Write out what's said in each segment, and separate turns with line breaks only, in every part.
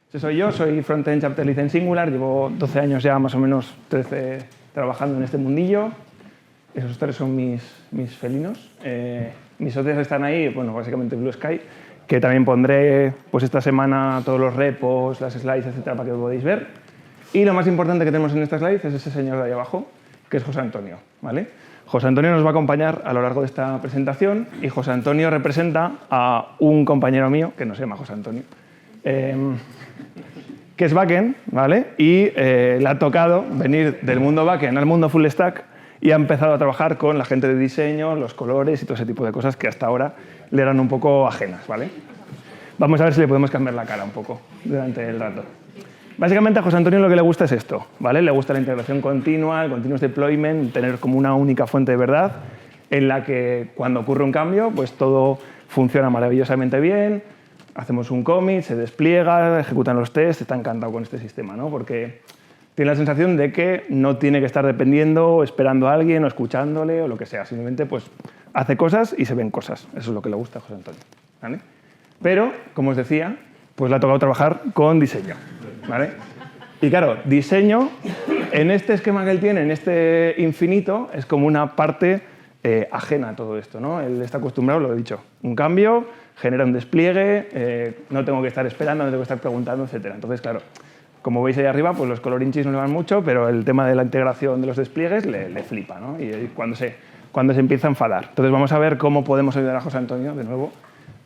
Ese soy yo, soy Frontend Chapter Lead en Singular, llevo 12 años ya, más o menos 13 trabajando en este mundillo. Esos tres son mis felinos. Mis socios están ahí, bueno, básicamente Blue Sky, que también pondré pues esta semana todos los repos, las slides, etcétera, para que lo podáis ver. Y lo más importante que tenemos en esta slide es ese señor de ahí abajo, que es José Antonio, ¿vale? José Antonio nos va a acompañar a lo largo de esta presentación y José Antonio representa a un compañero mío, que no se llama José Antonio, que es backend, ¿vale? Y le ha tocado venir del mundo backend al mundo full stack y ha empezado a trabajar con la gente de diseño, los colores y todo ese tipo de cosas que hasta ahora le eran un poco ajenas, ¿vale? Vamos a ver si le podemos cambiar la cara un poco durante el rato. Básicamente a José Antonio lo que le gusta es esto, ¿vale? Le gusta la integración continua, el continuous deployment, tener como una única fuente de verdad en la que cuando ocurre un cambio, pues todo funciona maravillosamente bien, hacemos un commit, se despliega, ejecutan los tests, está encantado con este sistema, ¿no? Porque tiene la sensación de que no tiene que estar dependiendo o esperando a alguien o escuchándole o lo que sea, simplemente pues hace cosas y se ven cosas. Eso es lo que le gusta a José Antonio, ¿vale? Pero, como os decía, pues le ha tocado trabajar con diseño, ¿vale? Y claro, diseño, en este esquema que él tiene, en este infinito, es como una parte ajena a todo esto, ¿no? Él está acostumbrado, lo he dicho, un cambio, genera un despliegue, no tengo que estar esperando, no tengo que estar preguntando, etc. Entonces, claro, como veis ahí arriba, pues los colorinchis no le van mucho, pero el tema de la integración de los despliegues le flipa, ¿no? Y cuando se empieza a enfadar. Entonces vamos a ver cómo podemos ayudar a José Antonio, de nuevo,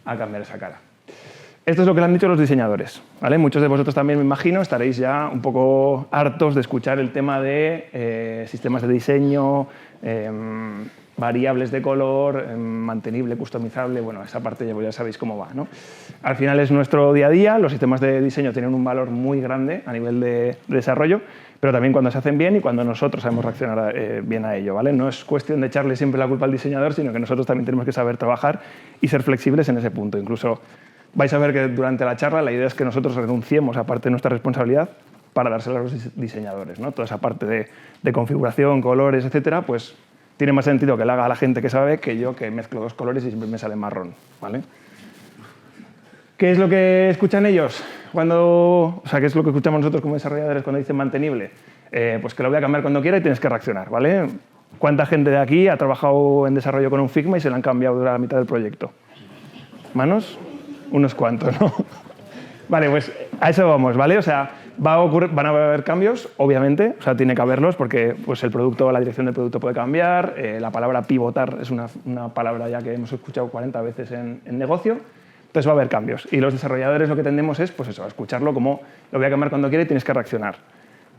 a cambiar esa cara. Esto es lo que le han dicho los diseñadores, ¿vale? Muchos de vosotros también, me imagino, estaréis ya un poco hartos de escuchar el tema de sistemas de diseño, variables de color, mantenible, customizable, bueno, esa parte ya sabéis cómo va, ¿no? Al final es nuestro día a día, los sistemas de diseño tienen un valor muy grande a nivel de desarrollo, pero también cuando se hacen bien y cuando nosotros sabemos reaccionar bien a ello, ¿vale? No es cuestión de echarle siempre la culpa al diseñador, sino que nosotros también tenemos que saber trabajar y ser flexibles en ese punto. Incluso vais a ver que durante la charla la idea es que nosotros renunciemos a parte de nuestra responsabilidad para dársela a los diseñadores, ¿no? Toda esa parte de configuración, colores, etcétera, pues tiene más sentido que la haga la gente que sabe que yo, que mezclo dos colores y siempre me sale marrón, ¿vale? ¿Qué es lo que escuchan ellos? ¿Qué es lo que escuchamos nosotros como desarrolladores cuando dicen mantenible? Pues que lo voy a cambiar cuando quiera y tienes que reaccionar, ¿vale? ¿Cuánta gente de aquí ha trabajado en desarrollo con un Figma y se lo han cambiado durante la mitad del proyecto? ¿Manos? Unos cuantos, ¿no? Vale, pues a eso vamos, ¿vale? O sea, van a haber cambios, obviamente, o sea, tiene que haberlos porque pues, la dirección del producto puede cambiar, la palabra pivotar es una palabra ya que hemos escuchado 40 veces en negocio, entonces va a haber cambios. Y los desarrolladores lo que tendemos es, pues eso, a escucharlo como lo voy a cambiar cuando quiera y tienes que reaccionar.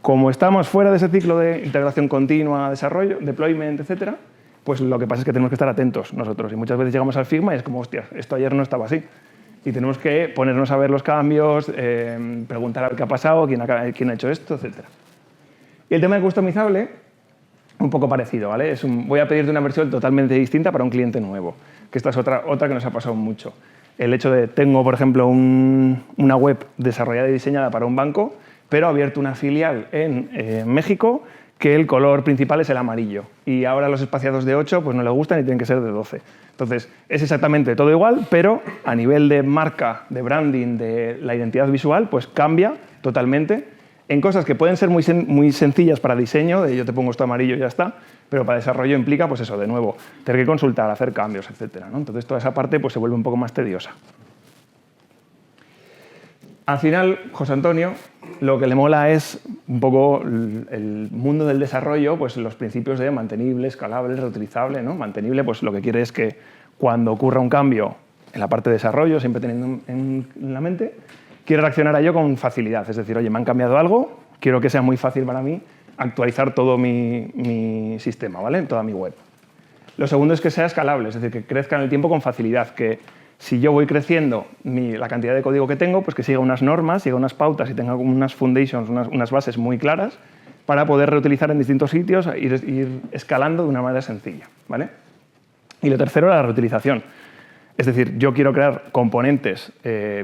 Como estamos fuera de ese ciclo de integración continua, desarrollo, deployment, etcétera, pues lo que pasa es que tenemos que estar atentos nosotros. Y muchas veces llegamos al Figma y es como, hostia, esto ayer no estaba así. Y tenemos que ponernos a ver los cambios, preguntar a ver qué ha pasado, quién ha hecho esto, etc. Y el tema de customizable, un poco parecido, ¿vale? Voy a pedirte una versión totalmente distinta para un cliente nuevo, que esta es otra que nos ha pasado mucho. El hecho de, tengo, por ejemplo, una web desarrollada y diseñada para un banco, pero ha abierto una filial en México que el color principal es el amarillo. Y ahora los espaciados de 8 pues no le gustan y tienen que ser de 12. Entonces, es exactamente todo igual, pero a nivel de marca, de branding, de la identidad visual, pues cambia totalmente en cosas que pueden ser muy sencillas para diseño, de yo te pongo esto amarillo y ya está, pero para desarrollo implica, pues eso, de nuevo, tener que consultar, hacer cambios, etc., ¿no? Entonces, toda esa parte pues, se vuelve un poco más tediosa. Al final, José Antonio, lo que le mola es un poco el mundo del desarrollo, pues los principios de mantenible, escalable, reutilizable, ¿no? Mantenible, pues lo que quiere es que cuando ocurra un cambio en la parte de desarrollo, siempre teniendo en la mente, quiere reaccionar a ello con facilidad. Es decir, oye, me han cambiado algo, quiero que sea muy fácil para mí actualizar todo mi sistema, ¿vale? Toda mi web. Lo segundo es que sea escalable, es decir, que crezca en el tiempo con facilidad, que si yo voy creciendo la cantidad de código que tengo, pues que siga unas normas, siga unas pautas y tenga unas foundations, unas bases muy claras para poder reutilizar en distintos sitios e ir escalando de una manera sencilla, ¿vale? Y lo tercero, la reutilización. Es decir, yo quiero crear componentes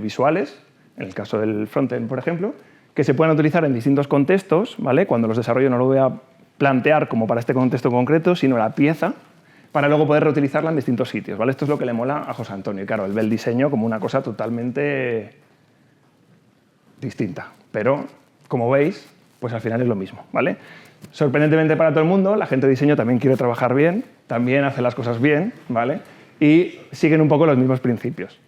visuales, en el caso del frontend, por ejemplo, que se puedan utilizar en distintos contextos, ¿vale? Cuando los desarrollo no lo voy a plantear como para este contexto concreto, sino la pieza, para luego poder reutilizarla en distintos sitios, ¿vale? Esto es lo que le mola a José Antonio. Y claro, él ve el diseño como una cosa totalmente distinta. Pero, como veis, pues al final es lo mismo, ¿vale? Sorprendentemente para todo el mundo, la gente de diseño también quiere trabajar bien, también hace las cosas bien, ¿vale? Y siguen un poco los mismos principios.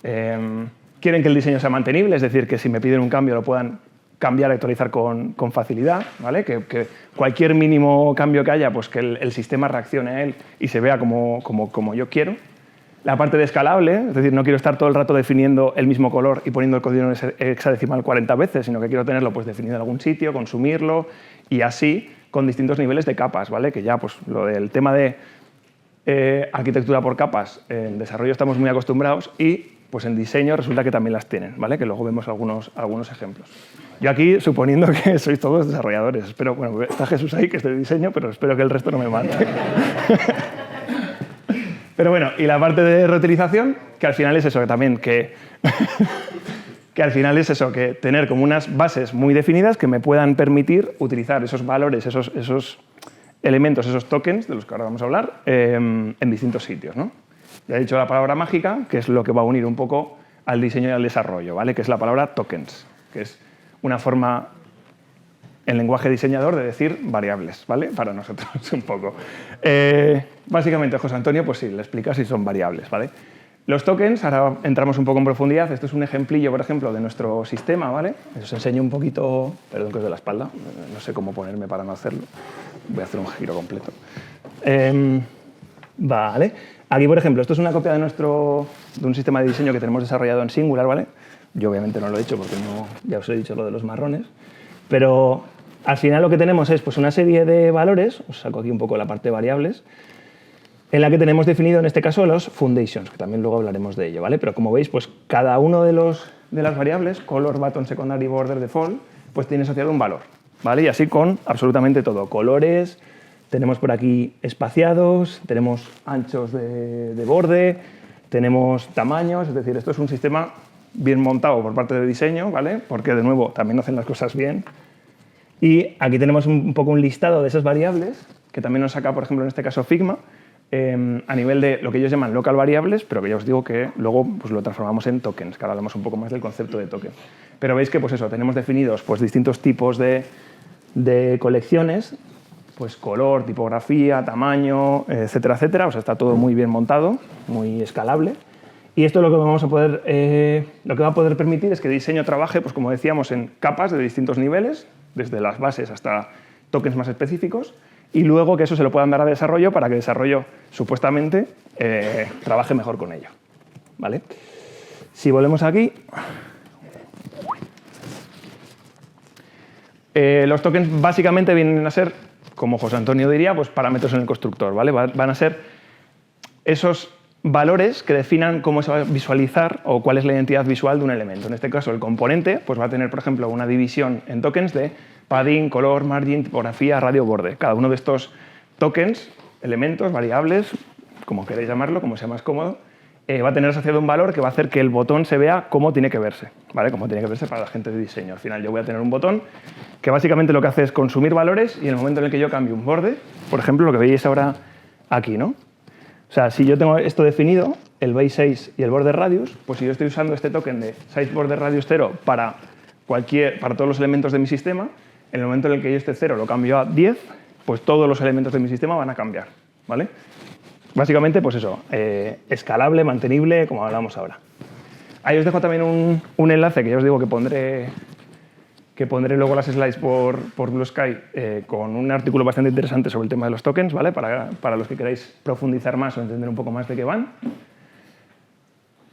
Quieren que el diseño sea mantenible, es decir, que si me piden un cambio lo puedan cambiar y actualizar con facilidad, ¿vale? Que cualquier mínimo cambio que haya, pues que el sistema reaccione a él y se vea como yo quiero. La parte de escalable, es decir, no quiero estar todo el rato definiendo el mismo color y poniendo el código hexadecimal 40 veces, sino que quiero tenerlo pues, definido en algún sitio, consumirlo y así con distintos niveles de capas, ¿vale? Que ya pues, lo del tema de arquitectura por capas, en desarrollo estamos muy acostumbrados y pues en diseño resulta que también las tienen, ¿vale? Que luego vemos algunos ejemplos. Yo aquí, suponiendo que sois todos desarrolladores, espero, bueno, está Jesús ahí, que es de diseño, pero espero que el resto no me mate. Pero bueno, y la parte de reutilización, que al final es eso, que también que al final es eso, que tener como unas bases muy definidas que me puedan permitir utilizar esos valores, esos elementos, esos tokens, de los que ahora vamos a hablar, en distintos sitios, ¿no? Ya he dicho la palabra mágica, que es lo que va a unir un poco al diseño y al desarrollo, ¿vale? Que es la palabra tokens, que es una forma en lenguaje diseñador de decir variables, ¿vale? Para nosotros un poco. Básicamente, José Antonio, pues sí, le explica si son variables, ¿vale? Los tokens, ahora entramos un poco en profundidad. Esto es un ejemplillo, por ejemplo, de nuestro sistema, ¿vale? Os enseño un poquito, perdón que os de la espalda, no sé cómo ponerme para no hacerlo. Voy a hacer un giro completo. Vale. Aquí, por ejemplo, esto es una copia de un sistema de diseño que tenemos desarrollado en Singular, ¿vale? Yo obviamente no lo he hecho porque no, ya os he dicho lo de los marrones, pero al final lo que tenemos es pues, una serie de valores, os saco aquí un poco la parte de variables, en la que tenemos definido en este caso los foundations, que también luego hablaremos de ello, ¿vale? Pero como veis, pues cada uno de las variables, color, button, secondary, border, default, pues tiene asociado un valor, ¿vale? Y así con absolutamente todo, colores, tenemos por aquí espaciados, tenemos anchos de borde, tenemos tamaños, es decir, esto es un sistema bien montado por parte de diseño, ¿vale? Porque, de nuevo, también hacen las cosas bien. Y aquí tenemos un poco un listado de esas variables, que también nos saca, por ejemplo, en este caso Figma, a nivel de lo que ellos llaman local variables, pero que ya os digo que luego pues, lo transformamos en tokens, que ahora hablamos un poco más del concepto de token. Pero veis que pues eso, tenemos definidos pues, distintos tipos de colecciones, pues color, tipografía, tamaño, etcétera, etcétera. O sea, está todo muy bien montado, muy escalable. Y esto lo que vamos a poder, lo que va a poder permitir es que el diseño trabaje, pues como decíamos, en capas de distintos niveles, desde las bases hasta tokens más específicos, y luego que eso se lo puedan dar a desarrollo para que el desarrollo, supuestamente, trabaje mejor con ello, ¿vale? Si volvemos aquí, los tokens básicamente vienen a ser, como José Antonio diría, pues parámetros en el constructor, ¿vale? Van a ser esos valores que definan cómo se va a visualizar o cuál es la identidad visual de un elemento. En este caso, el componente pues va a tener, por ejemplo, una división en tokens de padding, color, margin, tipografía, radio, borde. Cada uno de estos tokens, elementos, variables, como queréis llamarlo, como sea más cómodo, va a tener asociado un valor que va a hacer que el botón se vea como tiene que verse, ¿vale? Como tiene que verse para la gente de diseño. Al final yo voy a tener un botón que básicamente lo que hace es consumir valores y en el momento en el que yo cambio un borde, por ejemplo, lo que veis ahora aquí, ¿no? O sea, si yo tengo esto definido, el base 6 y el border radius, pues si yo estoy usando este token de size border radius 0 para todos los elementos de mi sistema, en el momento en el que yo este 0 lo cambio a 10, pues todos los elementos de mi sistema van a cambiar, ¿vale? Básicamente, pues eso, escalable, mantenible, como hablamos ahora. Ahí os dejo también un enlace que ya os digo que pondré luego las slides por Blue Sky con un artículo bastante interesante sobre el tema de los tokens, ¿vale? Para los que queráis profundizar más o entender un poco más de qué van.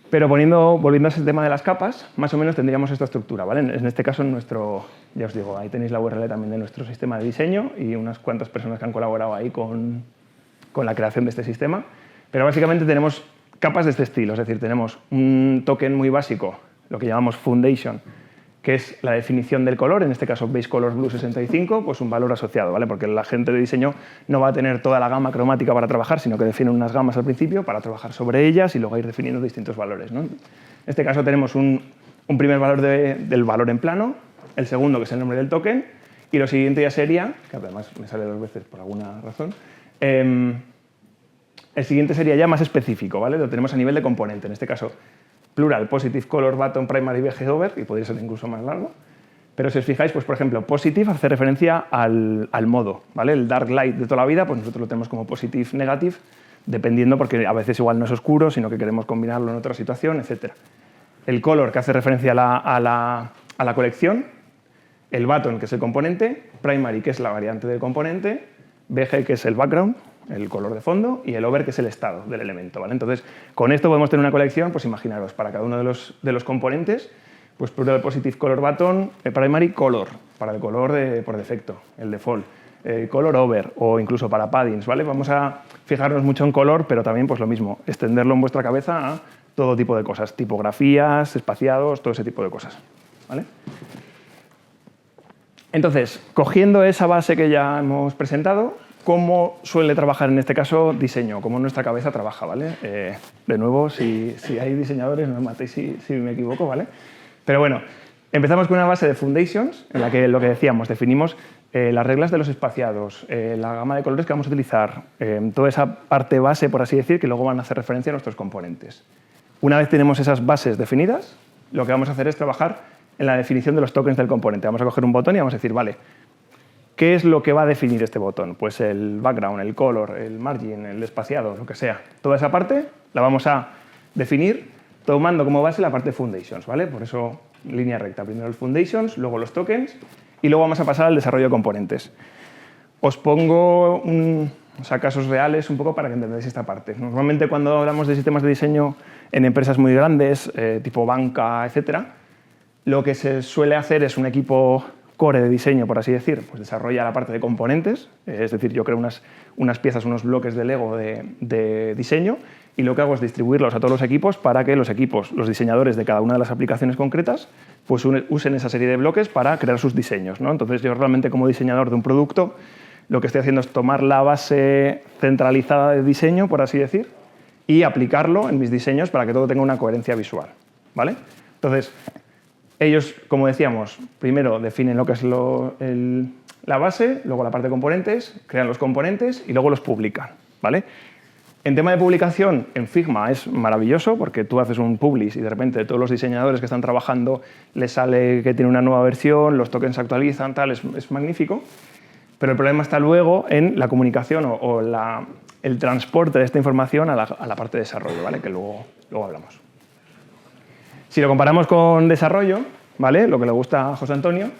Pero volviendo a ese tema de las capas, más o menos tendríamos esta estructura, ¿vale? En este caso, ya os digo, ahí tenéis la URL también de nuestro sistema de diseño y unas cuantas personas que han colaborado ahí con la creación de este sistema. Pero básicamente tenemos capas de este estilo, es decir, tenemos un token muy básico, lo que llamamos foundation, que es la definición del color, en este caso base color blue 65, pues un valor asociado, ¿vale? Porque la gente de diseño no va a tener toda la gama cromática para trabajar, sino que define unas gamas al principio para trabajar sobre ellas y luego ir definiendo distintos valores, ¿no? En este caso tenemos un primer valor del valor en plano, el segundo que es el nombre del token, y lo siguiente ya sería, que además me sale 2 veces por alguna razón, el siguiente sería ya más específico, ¿vale? Lo tenemos a nivel de componente, en este caso plural, positive color button primary VG over, y podría ser incluso más largo. Pero si os fijáis, pues por ejemplo, positive hace referencia al modo, ¿vale? El dark light de toda la vida, pues nosotros lo tenemos como positive negative, dependiendo porque a veces igual no es oscuro, sino que queremos combinarlo en otra situación, etc. El color, que hace referencia a la colección, el button, que es el componente, primary, que es la variante del componente, VG, que es el background, el color de fondo, y el over, que es el estado del elemento, ¿vale? Entonces, con esto podemos tener una colección, pues imaginaros, para cada uno de los componentes, pues plural positive color button, primary color, para el color por defecto, el default, color over, o incluso para paddings, ¿vale? Vamos a fijarnos mucho en color, pero también pues lo mismo, extenderlo en vuestra cabeza a todo tipo de cosas, tipografías, espaciados, todo ese tipo de cosas, ¿vale? Entonces, cogiendo esa base que ya hemos presentado, ¿cómo suele trabajar en este caso diseño? ¿Cómo nuestra cabeza trabaja? ¿Vale? De nuevo, si hay diseñadores, no me matéis si me equivoco, ¿vale? Pero bueno, empezamos con una base de foundations, en la que lo que decíamos, definimos las reglas de los espaciados, la gama de colores que vamos a utilizar, toda esa parte base, por así decir, que luego van a hacer referencia a nuestros componentes. Una vez tenemos esas bases definidas, lo que vamos a hacer es trabajar en la definición de los tokens del componente. Vamos a coger un botón y vamos a decir, vale, ¿qué es lo que va a definir este botón? Pues el background, el color, el margin, el espaciado, lo que sea. Toda esa parte la vamos a definir tomando como base la parte de foundations, ¿vale? Por eso, línea recta. Primero el foundations, luego los tokens y luego vamos a pasar al desarrollo de componentes. Os pongo casos reales un poco para que entendáis esta parte. Normalmente cuando hablamos de sistemas de diseño en empresas muy grandes, tipo banca, etcétera, lo que se suele hacer es un equipo core de diseño, por así decir, pues desarrolla la parte de componentes, es decir, yo creo unas piezas, unos bloques de Lego de diseño y lo que hago es distribuirlos a todos los equipos para que los equipos, los diseñadores de cada una de las aplicaciones concretas, pues usen esa serie de bloques para crear sus diseños, ¿no? Entonces yo realmente como diseñador de un producto lo que estoy haciendo es tomar la base centralizada de diseño, por así decir, y aplicarlo en mis diseños para que todo tenga una coherencia visual, ¿vale? Entonces, ellos, como decíamos, primero definen lo que es la base, luego la parte de componentes, crean los componentes y luego los publican, ¿vale? En tema de publicación, en Figma es maravilloso porque tú haces un publish y de repente todos los diseñadores que están trabajando les sale que tiene una nueva versión, los tokens se actualizan, tal, es magnífico. Pero el problema está luego en la comunicación o el transporte de esta información a la parte de desarrollo, ¿vale? Que luego hablamos. Si lo comparamos con desarrollo, ¿vale? Lo que le gusta a José Antonio,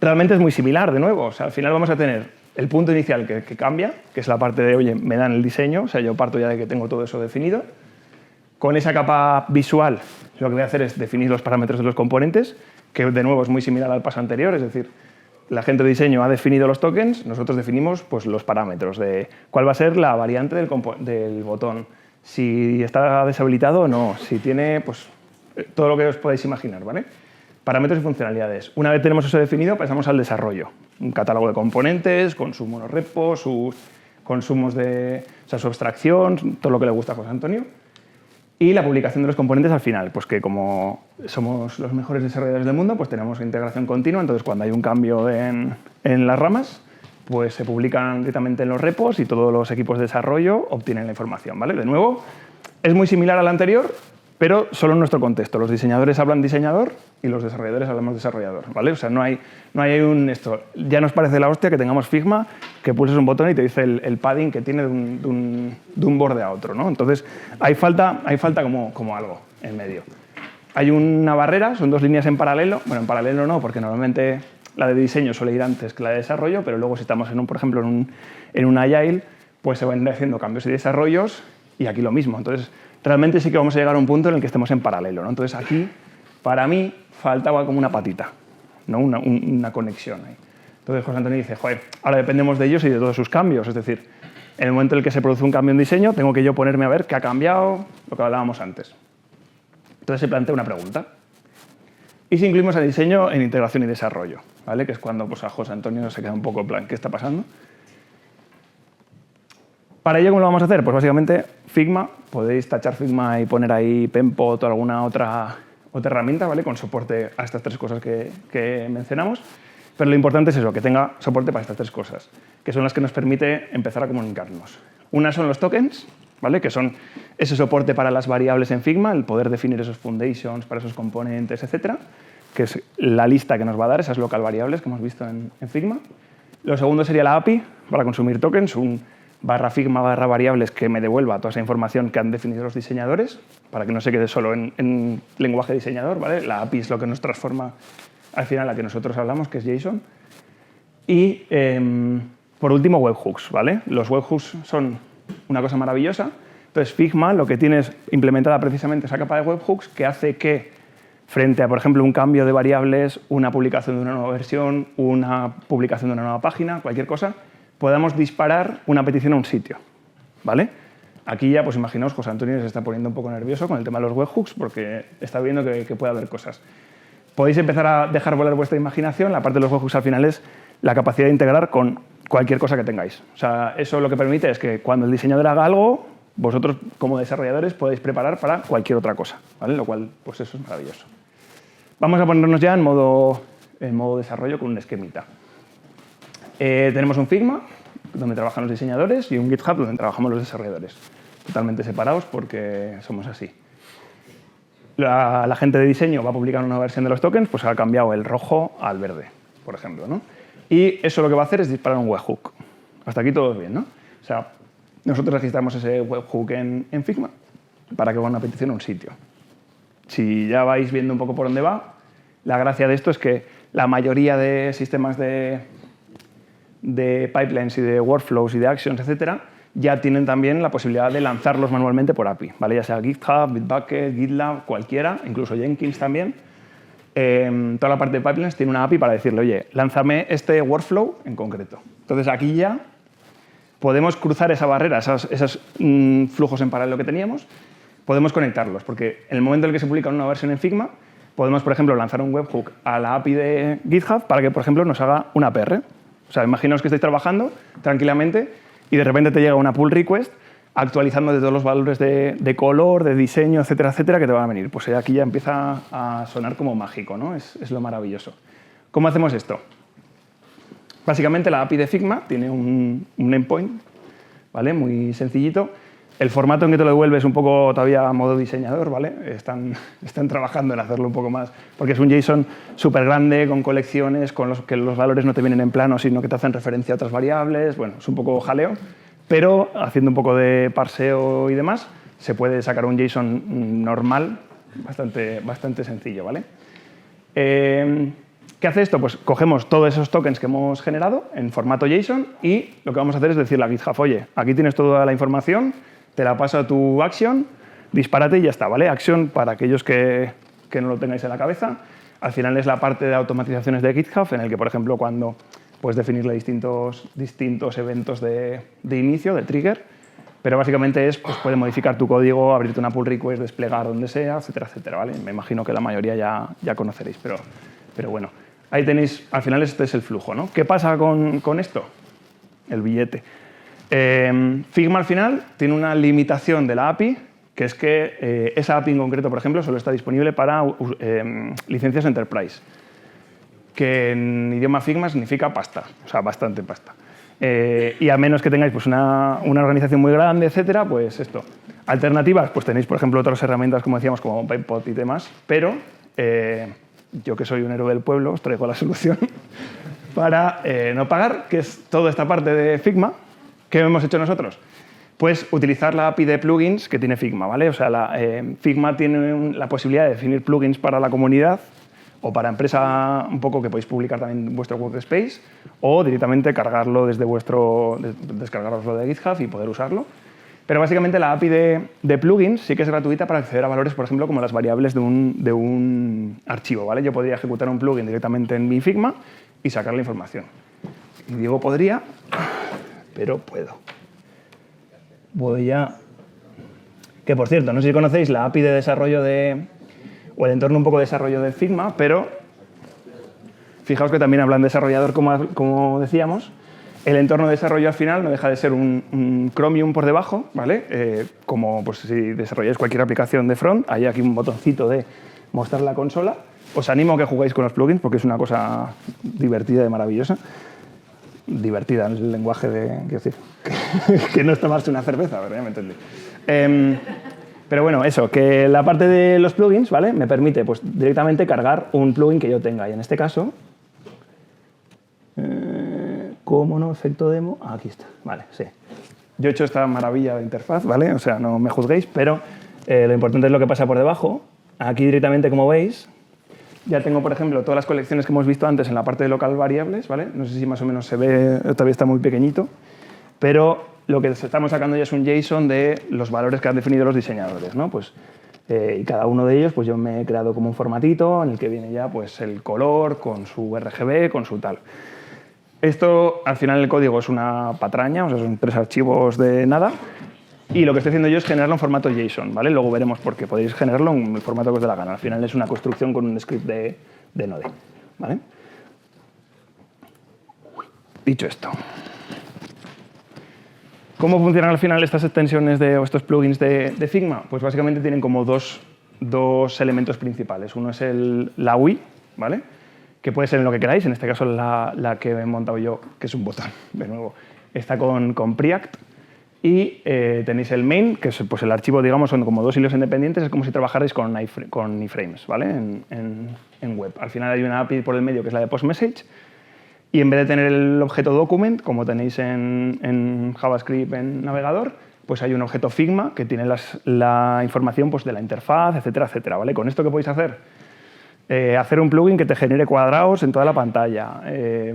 realmente es muy similar, de nuevo. O sea, al final vamos a tener el punto inicial que cambia, que es la parte de, oye, me dan el diseño, o sea, yo parto ya de que tengo todo eso definido. Con esa capa visual, lo que voy a hacer es definir los parámetros de los componentes, que de nuevo es muy similar al paso anterior, es decir, la gente de diseño ha definido los tokens, nosotros definimos pues, los parámetros de cuál va a ser la variante del botón, si está deshabilitado o no, si tiene pues, todo lo que os podáis imaginar, ¿vale? Parámetros y funcionalidades. Una vez tenemos eso definido, pasamos al desarrollo. Un catálogo de componentes, con su monorepo, sus consumos su abstracción, todo lo que le gusta a José Antonio. Y la publicación de los componentes al final, pues que como somos los mejores desarrolladores del mundo, pues tenemos integración continua, entonces cuando hay un cambio en las ramas, pues se publican directamente en los repos y todos los equipos de desarrollo obtienen la información, ¿vale? De nuevo, es muy similar al anterior, pero solo en nuestro contexto. Los diseñadores hablan diseñador y los desarrolladores hablamos desarrollador, ¿vale? O sea, no hay esto. Ya nos parece la hostia que tengamos Figma, que pulses un botón y te dice el padding que tiene de un borde a otro, ¿no? Entonces, hay falta como algo en medio. Hay una barrera, son dos líneas en paralelo. Bueno, en paralelo no, porque normalmente la de diseño suele ir antes que la de desarrollo, pero luego si estamos, por ejemplo, en un Agile, pues se van haciendo cambios y desarrollos y aquí lo mismo. Entonces, realmente sí que vamos a llegar a un punto en el que estemos en paralelo, ¿no? Entonces aquí, para mí, faltaba como una patita, ¿no? Una conexión ahí. Entonces José Antonio dice, joder, ahora dependemos de ellos y de todos sus cambios. Es decir, en el momento en el que se produce un cambio en diseño, tengo que yo ponerme a ver qué ha cambiado, lo que hablábamos antes. Entonces se plantea una pregunta. ¿Y si incluimos el diseño en integración y desarrollo? ¿Vale? Que es cuando pues, a José Antonio se queda un poco en plan, ¿qué está pasando? Para ello, ¿cómo lo vamos a hacer? Pues básicamente Figma, podéis tachar Figma y poner ahí Penpot o alguna otra herramienta, ¿vale? Con soporte a estas tres cosas que mencionamos. Pero lo importante es eso, que tenga soporte para estas tres cosas, que son las que nos permite empezar a comunicarnos. Una son los tokens, ¿vale? Que son ese soporte para las variables en Figma, el poder definir esos foundations para esos componentes, etcétera, que es la lista que nos va a dar esas local variables que hemos visto en Figma. Lo segundo sería la API para consumir tokens, un /Figma /variables que me devuelva toda esa información que han definido los diseñadores, para que no se quede solo en lenguaje diseñador, ¿vale? La API es lo que nos transforma al final a la que nosotros hablamos, que es JSON. Y por último, webhooks, ¿vale? Los webhooks son una cosa maravillosa. Entonces, Figma lo que tiene es implementada precisamente esa capa de webhooks que hace que, frente a, por ejemplo, un cambio de variables, una publicación de una nueva versión, una publicación de una nueva página, cualquier cosa, podamos disparar una petición a un sitio, ¿vale? Aquí ya, pues imaginaos, José Antonio se está poniendo un poco nervioso con el tema de los webhooks porque está viendo que puede haber cosas. Podéis empezar a dejar volar vuestra imaginación. La parte de los webhooks al final es la capacidad de integrar con cualquier cosa que tengáis. O sea, eso lo que permite es que cuando el diseñador haga algo, vosotros como desarrolladores podéis preparar para cualquier otra cosa, ¿vale? Lo cual, pues eso es maravilloso. Vamos a ponernos ya en modo desarrollo con un esquemita. Tenemos un Figma, donde trabajan los diseñadores, y un GitHub, donde trabajamos los desarrolladores. Totalmente separados porque somos así. La gente de diseño va a publicar una versión de los tokens, pues ha cambiado el rojo al verde, por ejemplo, ¿no? Y eso lo que va a hacer es disparar un webhook. Hasta aquí todo bien, ¿no? O sea, nosotros registramos ese webhook en Figma para que haga una petición a un sitio. Si ya vais viendo un poco por dónde va, la gracia de esto es que la mayoría de sistemas de pipelines y de workflows y de actions, etcétera, ya tienen también la posibilidad de lanzarlos manualmente por API, ¿vale? Ya sea GitHub, Bitbucket, GitLab, cualquiera, incluso Jenkins también. Toda la parte de pipelines tiene una API para decirle, oye, lánzame este workflow en concreto. Entonces aquí ya podemos cruzar esa barrera, esos flujos en paralelo que teníamos, podemos conectarlos, porque en el momento en el que se publica una versión en Figma, podemos, por ejemplo, lanzar un webhook a la API de GitHub para que, por ejemplo, nos haga una PR. O sea, imaginaos que estáis trabajando tranquilamente y de repente te llega una pull request actualizando de todos los valores de color, de diseño, etcétera, etcétera, que te van a venir. Pues aquí ya empieza a sonar como mágico, ¿no? Es lo maravilloso. ¿Cómo hacemos esto? Básicamente la API de Figma tiene un endpoint, ¿vale? Muy sencillito. El formato en que te lo devuelve es un poco todavía a modo diseñador, ¿vale? Están trabajando en hacerlo un poco más, porque es un JSON súper grande, con colecciones, con los que los valores no te vienen en plano, sino que te hacen referencia a otras variables. Bueno, es un poco jaleo, pero haciendo un poco de parseo y demás, se puede sacar un JSON normal, bastante sencillo, ¿vale? ¿Qué hace esto? Pues cogemos todos esos tokens que hemos generado en formato JSON y lo que vamos a hacer es decirle a GitHub, oye, aquí tienes toda la información, te la paso a tu action, dispárate y ya está, ¿vale? Action, para aquellos que no lo tengáis en la cabeza, al final es la parte de automatizaciones de GitHub, en el que, por ejemplo, cuando puedes definirle distintos eventos de inicio, de trigger, pero básicamente es, pues puede modificar tu código, abrirte una pull request, desplegar donde sea, etcétera, etcétera, ¿vale? Me imagino que la mayoría ya conoceréis, pero bueno. Ahí tenéis, al final este es el flujo, ¿no? ¿Qué pasa con esto? El billete. Figma al final tiene una limitación de la API, que es que esa API en concreto, por ejemplo, solo está disponible para licencias Enterprise, que en idioma Figma significa pasta, o sea, bastante pasta. Y a menos que tengáis pues, una organización muy grande, etcétera, pues esto. Alternativas, pues tenéis, por ejemplo, otras herramientas, como decíamos, como Pipebot y demás, pero yo que soy un héroe del pueblo, os traigo la solución para no pagar, que es toda esta parte de Figma. ¿Qué hemos hecho nosotros? Pues utilizar la API de plugins que tiene Figma, ¿vale? O sea, Figma tiene la posibilidad de definir plugins para la comunidad o para empresa un poco que podéis publicar también en vuestro workspace o directamente cargarlo descargarlo de GitHub y poder usarlo. Pero básicamente la API de plugins sí que es gratuita para acceder a valores, por ejemplo, como las variables de un archivo, ¿vale? Yo podría ejecutar un plugin directamente en mi Figma y sacar la información. Y digo podría, pero puedo. Voy a... Que, por cierto, no sé si conocéis la API de desarrollo o el entorno un poco de desarrollo de Figma, pero fijaos que también hablan de desarrollador, como decíamos. El entorno de desarrollo al final no deja de ser un Chromium por debajo, ¿vale? Como pues, si desarrolláis cualquier aplicación de front, hay aquí un botoncito de mostrar la consola. Os animo a que juguéis con los plugins porque es una cosa divertida y maravillosa. divertida en el lenguaje de... Quiero decir, que no es tomarse una cerveza, ¿verdad? Ya me entendí. Pero bueno, eso, que la parte de los plugins, ¿vale? Me permite pues, directamente cargar un plugin que yo tenga. Y en este caso, ¿cómo no? Efecto demo. Aquí está, vale, sí. Yo he hecho esta maravilla de interfaz, ¿vale? O sea, no me juzguéis, pero lo importante es lo que pasa por debajo. Aquí directamente, como veis, ya tengo, por ejemplo, todas las colecciones que hemos visto antes en la parte de local variables, ¿vale? No sé si más o menos se ve, todavía está muy pequeñito, pero lo que estamos sacando ya es un JSON de los valores que han definido los diseñadores, ¿no? Pues, y cada uno de ellos, pues yo me he creado como un formatito en el que viene ya pues, el color con su RGB, con su tal. Esto, al final, el código es una patraña, o sea, son 3 archivos de nada, y lo que estoy haciendo yo es generarlo en formato JSON, ¿vale? Luego veremos por qué podéis generarlo en el formato que os dé la gana. Al final es una construcción con un script de Node, ¿vale? Dicho esto, ¿cómo funcionan al final estas extensiones o estos plugins de Figma? Pues básicamente tienen como dos elementos principales. Uno es la UI, ¿vale? Que puede ser en lo que queráis. En este caso la que he montado yo, que es un botón, de nuevo, está con Preact. Y tenéis el main, que es pues, el archivo, digamos, son como 2 hilos independientes. Es como si trabajarais con iframes, ¿vale? En web. Al final hay una API por el medio que es la de postmessage. Y en vez de tener el objeto document, como tenéis en JavaScript en navegador, pues hay un objeto Figma que tiene la información pues, de la interfaz, etcétera, etcétera. ¿Vale? Con esto, ¿qué podéis hacer? Hacer un plugin que te genere cuadrados en toda la pantalla,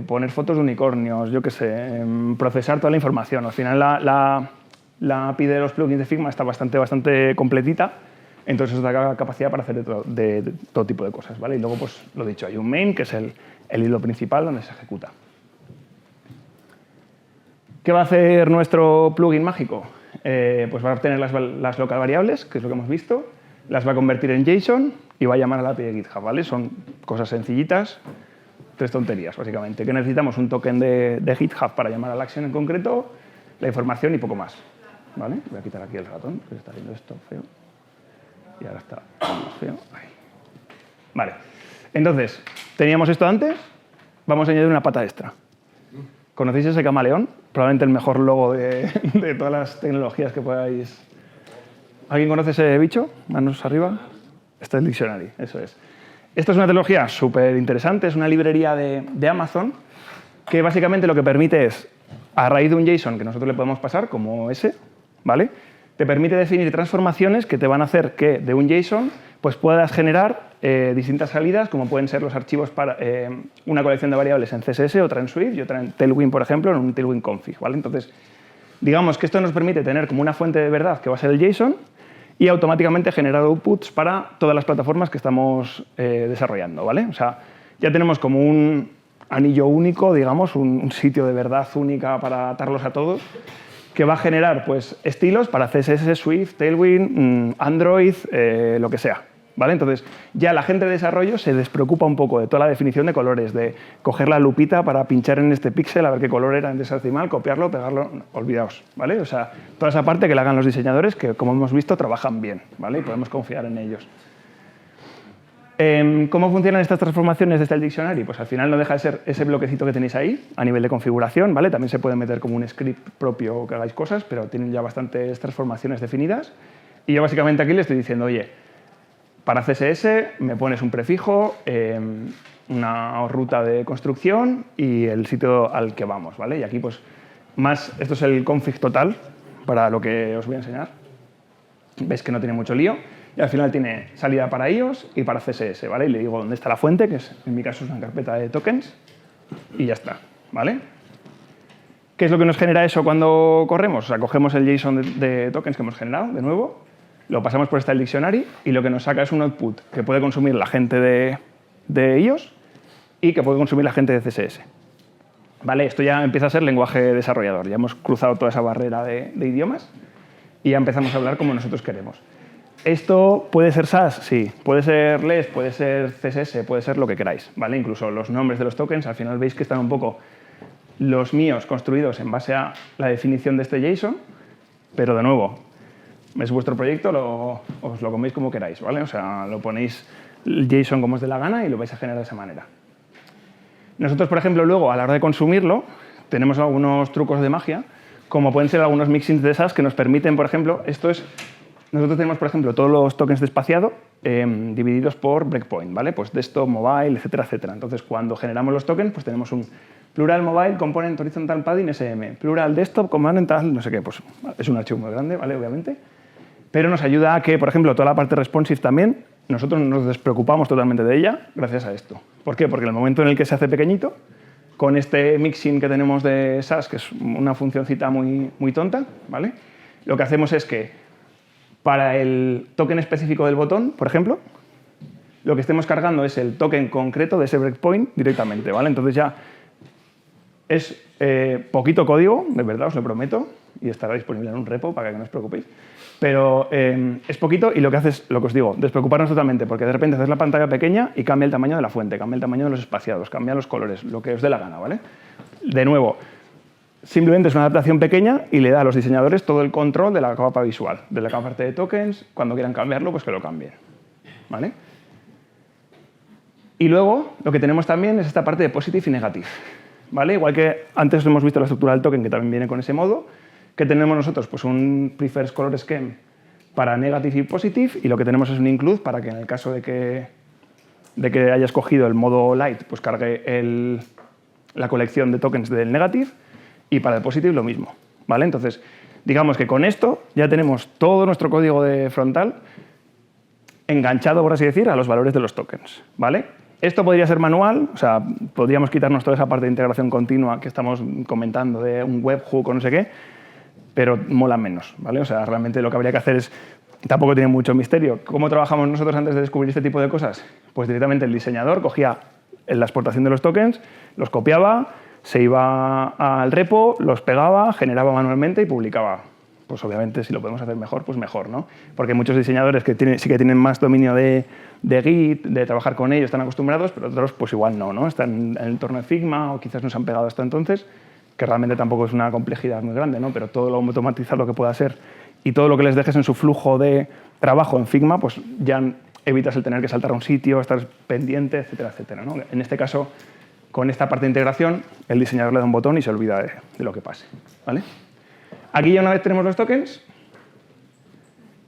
poner fotos de unicornios, yo qué sé, procesar toda la información. Al final la API de los plugins de Figma está bastante completita, entonces os da capacidad para hacer de todo tipo de cosas, ¿vale? Y luego, pues lo dicho, hay un main, que es el hilo principal donde se ejecuta. ¿Qué va a hacer nuestro plugin mágico? Pues va a obtener las local variables, que es lo que hemos visto, las va a convertir en JSON y va a llamar a la API de GitHub, ¿vale? Son cosas sencillitas, 3 tonterías, básicamente. Que necesitamos un token de GitHub para llamar a la acción en concreto, la información y poco más, ¿vale? Voy a quitar aquí el ratón, que se está haciendo esto feo. Y ahora está más feo. Ahí. Vale. Entonces, teníamos esto antes, vamos a añadir una pata extra. ¿Conocéis ese camaleón? Probablemente el mejor logo de todas las tecnologías que podáis... ¿Alguien conoce ese bicho? Manos arriba. Este es el Dictionary, eso es. Esto es una tecnología súper interesante, es una librería de Amazon que básicamente lo que permite es, a raíz de un JSON que nosotros le podemos pasar, como ese, ¿vale? Te permite definir transformaciones que te van a hacer que de un JSON pues puedas generar distintas salidas, como pueden ser los archivos para una colección de variables en CSS, otra en Swift y otra en Tailwind, por ejemplo, en un Tailwind config, ¿vale? Entonces, digamos que esto nos permite tener como una fuente de verdad que va a ser el JSON y automáticamente generar outputs para todas las plataformas que estamos desarrollando, ¿vale? O sea, ya tenemos como un anillo único, digamos, un sitio de verdad única para atarlos a todos, que va a generar pues, estilos para CSS, Swift, Tailwind, Android, lo que sea, ¿vale? Entonces, ya la gente de desarrollo se despreocupa un poco de toda la definición de colores, de coger la lupita para pinchar en este píxel a ver qué color era en hexadecimal, copiarlo, pegarlo, olvidaos, ¿vale? O sea, toda esa parte que la hagan los diseñadores que, como hemos visto, trabajan bien, ¿vale? Y podemos confiar en ellos. ¿Cómo funcionan estas transformaciones desde el diccionario? Pues al final no deja de ser ese bloquecito que tenéis ahí a nivel de configuración, ¿vale? También se puede meter como un script propio que hagáis cosas, pero tienen ya bastantes transformaciones definidas. Y yo básicamente aquí le estoy diciendo, oye, para CSS me pones un prefijo, una ruta de construcción y el sitio al que vamos, ¿vale? Y aquí pues esto es el config total para lo que os voy a enseñar. Veis que no tiene mucho lío. Y al final tiene salida para iOS y para CSS, ¿vale? Y le digo dónde está la fuente, que en mi caso es una carpeta de tokens, y ya está, ¿vale? ¿Qué es lo que nos genera eso cuando corremos? O sea, cogemos el JSON de tokens que hemos generado, de nuevo, lo pasamos por Style Dictionary y lo que nos saca es un output que puede consumir la gente de iOS y que puede consumir la gente de CSS. ¿Vale? Esto ya empieza a ser lenguaje desarrollador. Ya hemos cruzado toda esa barrera de idiomas y ya empezamos a hablar como nosotros queremos. ¿Esto puede ser SAS? Sí. ¿Puede ser LESS? ¿Puede ser CSS? Puede ser lo que queráis, ¿vale? Incluso los nombres de los tokens, al final veis que están un poco los míos construidos en base a la definición de este JSON, pero de nuevo, es vuestro proyecto, os lo coméis como queráis, ¿vale? O sea, lo ponéis el JSON como os dé la gana y lo vais a generar de esa manera. Nosotros, por ejemplo, luego, a la hora de consumirlo, tenemos algunos trucos de magia, como pueden ser algunos mixins de SAS que nos permiten, por ejemplo, nosotros tenemos, por ejemplo, todos los tokens de espaciado divididos por breakpoint, ¿vale? Pues desktop, mobile, etcétera, etcétera. Entonces, cuando generamos los tokens, pues tenemos un plural mobile component horizontal padding SM, plural desktop component tal, no sé qué, pues es un archivo muy grande, ¿vale? Obviamente. Pero nos ayuda a que, por ejemplo, toda la parte responsive también, nosotros nos despreocupamos totalmente de ella gracias a esto. ¿Por qué? Porque en el momento en el que se hace pequeñito, con este mixin que tenemos de SAS, que es una funcioncita muy, muy tonta, ¿vale? Lo que hacemos es que para el token específico del botón, por ejemplo, lo que estemos cargando es el token concreto de ese breakpoint directamente, ¿vale? Entonces ya es poquito código, de verdad, os lo prometo, y estará disponible en un repo para que no os preocupéis. Pero es poquito y lo que hace es, lo que os digo, despreocuparnos totalmente, porque de repente haces la pantalla pequeña y cambia el tamaño de la fuente, cambia el tamaño de los espaciados, cambia los colores, lo que os dé la gana, ¿vale? De nuevo, simplemente es una adaptación pequeña y le da a los diseñadores todo el control de la capa visual, de la parte de tokens, cuando quieran cambiarlo, pues que lo cambien, ¿vale? Y luego, lo que tenemos también es esta parte de positive y negative, ¿vale? Igual que antes hemos visto la estructura del token, que también viene con ese modo. ¿Qué tenemos nosotros? Pues un prefers color scheme para negative y positive, y lo que tenemos es un include para que en el caso de que hayas cogido el modo light, pues cargue la colección de tokens del negative, y para el positive lo mismo, ¿vale? Entonces, digamos que con esto ya tenemos todo nuestro código de frontal enganchado, por así decir, a los valores de los tokens, ¿vale? Esto podría ser manual, o sea, podríamos quitarnos toda esa parte de integración continua que estamos comentando de un webhook o no sé qué, pero mola menos, ¿vale? O sea, realmente lo que habría que hacer es, tampoco tiene mucho misterio. ¿Cómo trabajamos nosotros antes de descubrir este tipo de cosas? Pues directamente el diseñador cogía la exportación de los tokens, los copiaba, se iba al repo, los pegaba, generaba manualmente y publicaba. Pues obviamente si lo podemos hacer mejor, pues mejor, ¿no? Porque hay muchos diseñadores que sí que tienen más dominio de Git, de trabajar con ellos, están acostumbrados, pero otros pues igual no, están en el entorno de Figma o quizás no se han pegado hasta entonces, que realmente tampoco es una complejidad muy grande, ¿no? Pero todo lo automatizado que pueda ser y todo lo que les dejes en su flujo de trabajo en Figma, pues ya evitas el tener que saltar a un sitio, estar pendiente, etcétera, etcétera, ¿no? En este caso, con esta parte de integración, el diseñador le da un botón y se olvida de lo que pase, ¿vale? Aquí ya una vez tenemos los tokens,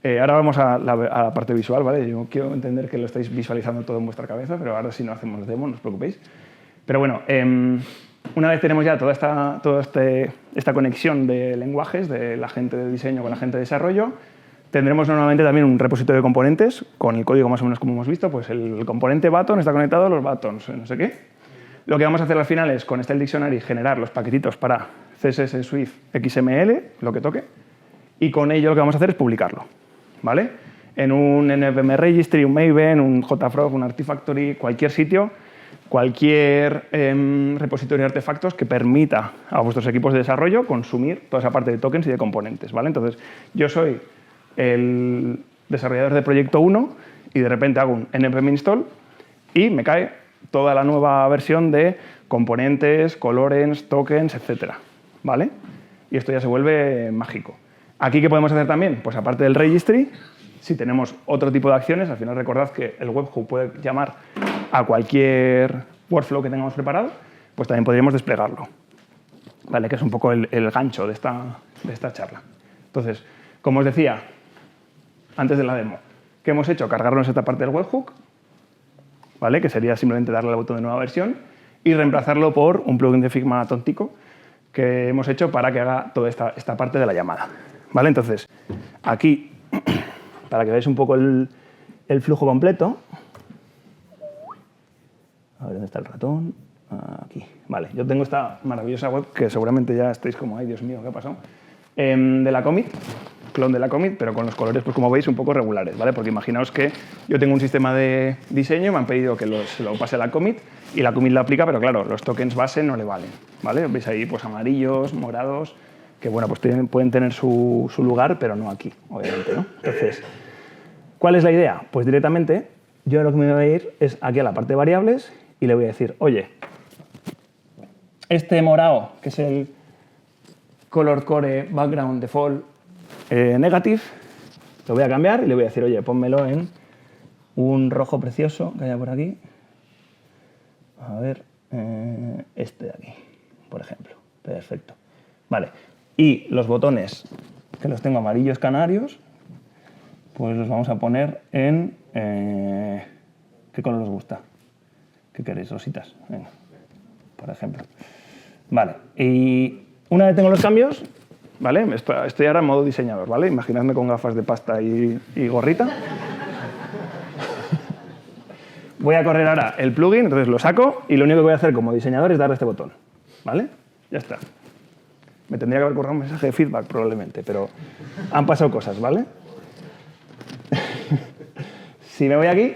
ahora vamos a la parte visual, ¿vale? Yo quiero entender que lo estáis visualizando todo en vuestra cabeza, pero ahora si no hacemos demo, no os preocupéis. Pero bueno, una vez tenemos ya toda esta conexión de lenguajes de la gente de diseño con la gente de desarrollo, tendremos normalmente también un repositorio de componentes con el código más o menos como hemos visto, pues el componente button está conectado a los buttons, no sé qué. Lo que vamos a hacer al final es, con Style Dictionary, generar los paquetitos para CSS, Swift, XML, lo que toque, y con ello lo que vamos a hacer es publicarlo, ¿vale? En un NPM Registry, un Maven, un JFrog, un Artifactory, cualquier sitio, cualquier repositorio de artefactos que permita a vuestros equipos de desarrollo consumir toda esa parte de tokens y de componentes, ¿vale? Entonces, yo soy el desarrollador de proyecto 1 y de repente hago un npm install y me cae toda la nueva versión de componentes, colorens, tokens, etcétera, ¿vale? Y esto ya se vuelve mágico. ¿Aquí qué podemos hacer también? Pues aparte del registry, si tenemos otro tipo de acciones, al final recordad que el webhook puede llamar a cualquier workflow que tengamos preparado, pues también podríamos desplegarlo, ¿vale? Que es un poco el gancho de esta charla. Entonces, como os decía, antes de la demo, ¿qué hemos hecho? Cargarnos esta parte del webhook, ¿vale? Que sería simplemente darle al botón de nueva versión y reemplazarlo por un plugin de Figma tontico que hemos hecho para que haga toda esta parte de la llamada, ¿vale? Entonces, aquí, para que veáis un poco el flujo completo, a ver dónde está el ratón, aquí, vale. Yo tengo esta maravillosa web que seguramente ya estáis como, ay, Dios mío, ¿qué ha pasado? De la commit, clon de la commit, pero con los colores, pues como veis, un poco regulares, ¿vale? Porque imaginaos que yo tengo un sistema de diseño, me han pedido que se lo pase a la commit y la commit la aplica, pero claro, los tokens base no le valen, ¿vale? Veis ahí pues amarillos, morados, que bueno, pues pueden tener su lugar, pero no aquí, obviamente, ¿no? Entonces, ¿cuál es la idea? Pues directamente yo lo que me voy a ir es aquí a la parte de variables y le voy a decir, oye, este morado, que es el color core background default negative, lo voy a cambiar y le voy a decir, oye, pónmelo en un rojo precioso que haya por aquí. A ver, este de aquí, por ejemplo, Perfecto. Vale. Y los botones, que los tengo amarillos canarios, pues los vamos a poner en... ¿qué color os gusta? ¿Qué queréis? Rositas. Venga, por ejemplo. Vale. Y una vez tengo los cambios, ¿vale? Estoy ahora en modo diseñador, ¿vale? Imaginadme con gafas de pasta y gorrita. Voy a correr ahora el plugin, entonces lo saco y lo único que voy a hacer como diseñador es darle este botón, ¿vale? Ya está. Me tendría que haber currado un mensaje de feedback probablemente, pero han pasado cosas, ¿vale? Si me voy aquí,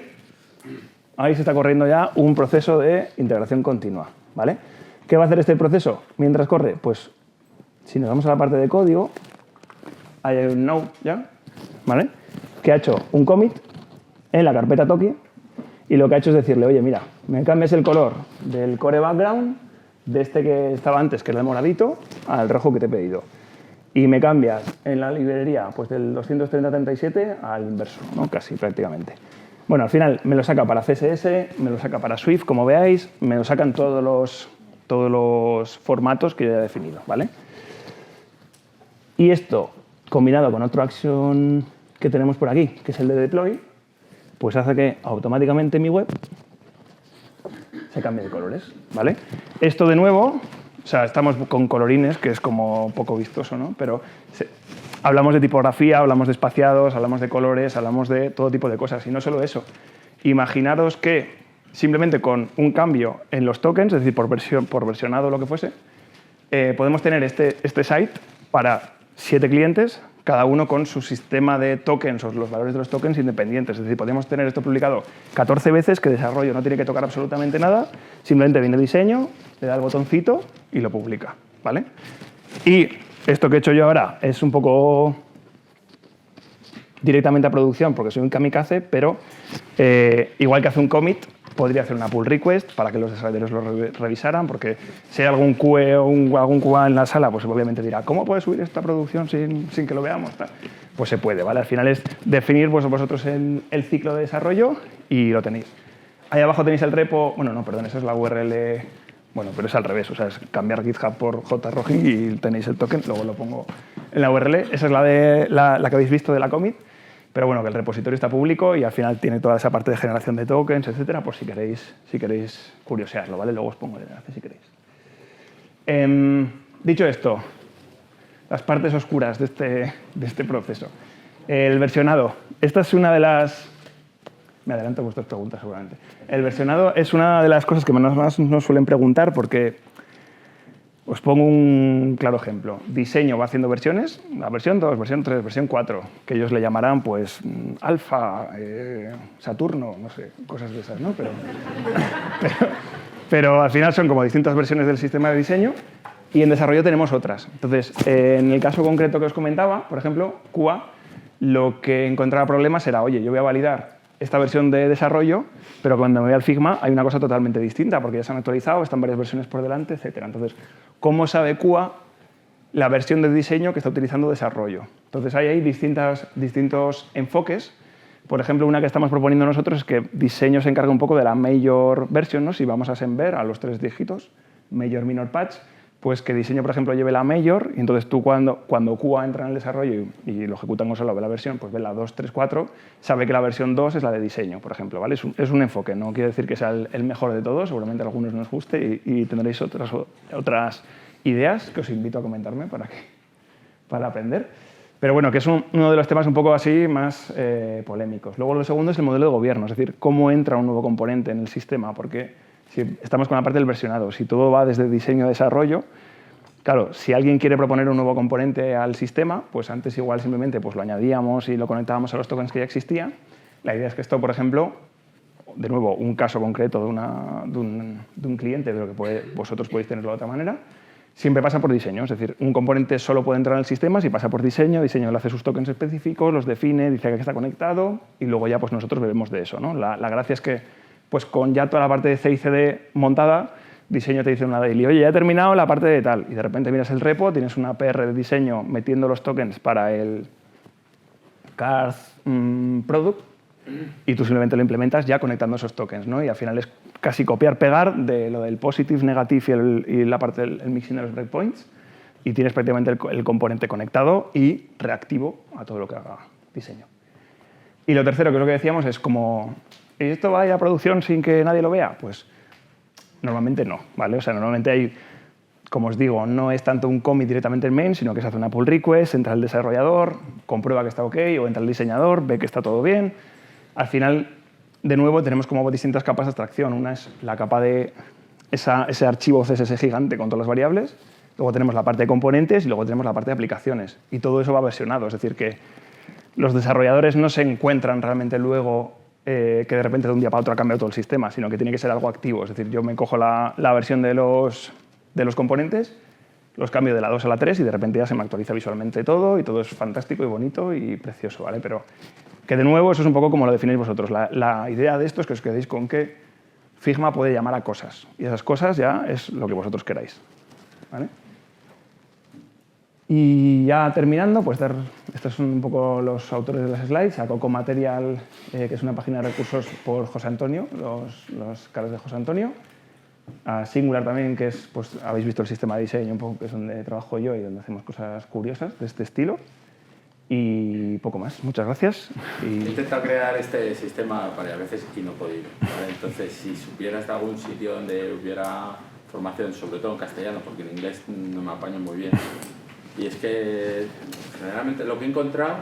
ahí se está corriendo ya un proceso de integración continua, ¿vale? ¿Qué va a hacer este proceso mientras corre? Pues si nos vamos a la parte de código, hay un node ya, ¿vale? Que ha hecho un commit en la carpeta Toki y lo que ha hecho es decirle, oye, mira, me cambias el color del core background de este que estaba antes, que era el moradito, al rojo que te he pedido. Y me cambias en la librería pues del 230-37 al inverso, ¿no? Casi prácticamente. Bueno, al final me lo saca para CSS, me lo saca para Swift, como veáis, me lo sacan todos los formatos que yo ya he definido, ¿vale? Y esto, combinado con otro action que tenemos por aquí, que es el de deploy, pues hace que automáticamente mi web se cambie de colores, ¿vale? Esto de nuevo, o sea, estamos con colorines, que es como poco vistoso, ¿no? Pero hablamos de tipografía, hablamos de espaciados, hablamos de colores, hablamos de todo tipo de cosas. Y no solo eso. Imaginaros que simplemente con un cambio en los tokens, es decir, por versionado o lo que fuese, podemos tener este site para 7 clientes, cada uno con su sistema de tokens o los valores de los tokens independientes. Es decir, podemos tener esto publicado 14 veces, que desarrollo no tiene que tocar absolutamente nada, simplemente viene diseño, le da el botoncito y lo publica, ¿vale? Y esto que he hecho yo ahora es un poco directamente a producción, porque soy un kamikaze, pero igual que hace un commit, podría hacer una pull request para que los desarrolladores lo revisaran, porque si hay algún QE o algún QA en la sala, pues obviamente dirá, ¿cómo puedes subir esta producción sin que lo veamos? Pues se puede, ¿vale? Al final es definir vosotros el ciclo de desarrollo y lo tenéis. Ahí abajo tenéis el repo, bueno, no, perdón, esa es la URL, bueno, pero es al revés, o sea, es cambiar GitHub por JRoji y tenéis el token, luego lo pongo en la URL. Esa es la que habéis visto de la commit. Pero bueno, que el repositorio está público y al final tiene toda esa parte de generación de tokens, etcétera, por si queréis curiosearlo, ¿vale? Luego os pongo el enlace si queréis. Dicho esto, las partes oscuras de este proceso. El versionado. Esta es una de las... Me adelanto a vuestras preguntas seguramente. El versionado es una de las cosas que más nos suelen preguntar porque... Os pongo un claro ejemplo. Diseño va haciendo versiones, la versión 2, versión 3, versión 4, que ellos le llamarán pues Alfa, Saturno, no sé, cosas de esas, ¿no? Pero al final son como distintas versiones del sistema de diseño y en desarrollo tenemos otras. Entonces, en el caso concreto que os comentaba, por ejemplo, QA, lo que encontraba problemas era, oye, yo voy a validar esta versión de desarrollo, pero cuando me voy al Figma hay una cosa totalmente distinta, porque ya se han actualizado, están varias versiones por delante, etcétera. Entonces, ¿cómo se adecua la versión de diseño que está utilizando desarrollo? Entonces, hay distintos enfoques. Por ejemplo, una que estamos proponiendo nosotros es que diseño se encarga un poco de la major version, ¿no? Si vamos a Semver, a los 3 dígitos, major, minor, patch, pues que diseño, por ejemplo, lleve la major, y entonces tú cuando QA entra en el desarrollo y lo ejecuta en Gonzalo, ve la versión, pues ve la 2, 3, 4, sabe que la versión 2 es la de diseño, por ejemplo, ¿vale? Es un enfoque, no quiere decir que sea el mejor de todos, seguramente a algunos nos guste y tendréis otras ideas que os invito a comentarme para aprender. Pero bueno, que es uno de los temas un poco así más polémicos. Luego lo segundo es el modelo de gobierno, es decir, cómo entra un nuevo componente en el sistema, porque si estamos con la parte del versionado, si todo va desde diseño a desarrollo, claro, si alguien quiere proponer un nuevo componente al sistema, pues antes igual simplemente pues lo añadíamos y lo conectábamos a los tokens que ya existían. La idea es que esto, por ejemplo, de nuevo, un caso concreto de un cliente, pero que vosotros podéis tenerlo de otra manera, siempre pasa por diseño. Es decir, un componente solo puede entrar en el sistema si pasa por diseño le hace sus tokens específicos, los define, dice que está conectado y luego ya pues nosotros bebemos de eso, ¿no? La gracia es que pues con ya toda la parte de C y CD montada, diseño te dice una daily, oye, ya he terminado la parte de tal, y de repente miras el repo, tienes una PR de diseño metiendo los tokens para el card product, y tú simplemente lo implementas ya conectando esos tokens, ¿no? Y al final es casi copiar-pegar de lo del positive, negative y la parte del mixing de los breakpoints, y tienes prácticamente el componente conectado y reactivo a todo lo que haga diseño. Y lo tercero, que es lo que decíamos, es como, ¿y esto va a ir a producción sin que nadie lo vea? Pues normalmente no, ¿vale? O sea, normalmente hay, como os digo, no es tanto un commit directamente en main, sino que se hace una pull request, entra el desarrollador, comprueba que está OK, o entra el diseñador, ve que está todo bien. Al final, de nuevo, tenemos como distintas capas de abstracción. Una es la capa de ese archivo CSS gigante con todas las variables. Luego tenemos la parte de componentes y luego tenemos la parte de aplicaciones. Y todo eso va versionado, es decir, que los desarrolladores no se encuentran realmente luego que de repente de un día para otro ha cambiado todo el sistema, sino que tiene que ser algo activo. Es decir, yo me cojo la versión de los componentes, los cambio de la 2 a la 3 y de repente ya se me actualiza visualmente todo y todo es fantástico y bonito y precioso, ¿vale? Pero que de nuevo eso es un poco como lo definéis vosotros. La idea de esto es que os quedéis con que Figma puede llamar a cosas y esas cosas ya es lo que vosotros queráis, ¿vale? Y ya terminando, pues estos son un poco los autores de las slides, a Coco Material, que es una página de recursos por José Antonio, los caras de José Antonio, a Singular también, que es, pues habéis visto el sistema de diseño un poco, que es donde trabajo yo y donde hacemos cosas curiosas de este estilo. Y poco más. Muchas gracias.
He intentado crear este sistema varias veces y no he podido, ¿vale? Entonces, si supieras de algún sitio donde hubiera formación, sobre todo en castellano, porque en inglés no me apaño muy bien. Y es que generalmente lo que he encontrado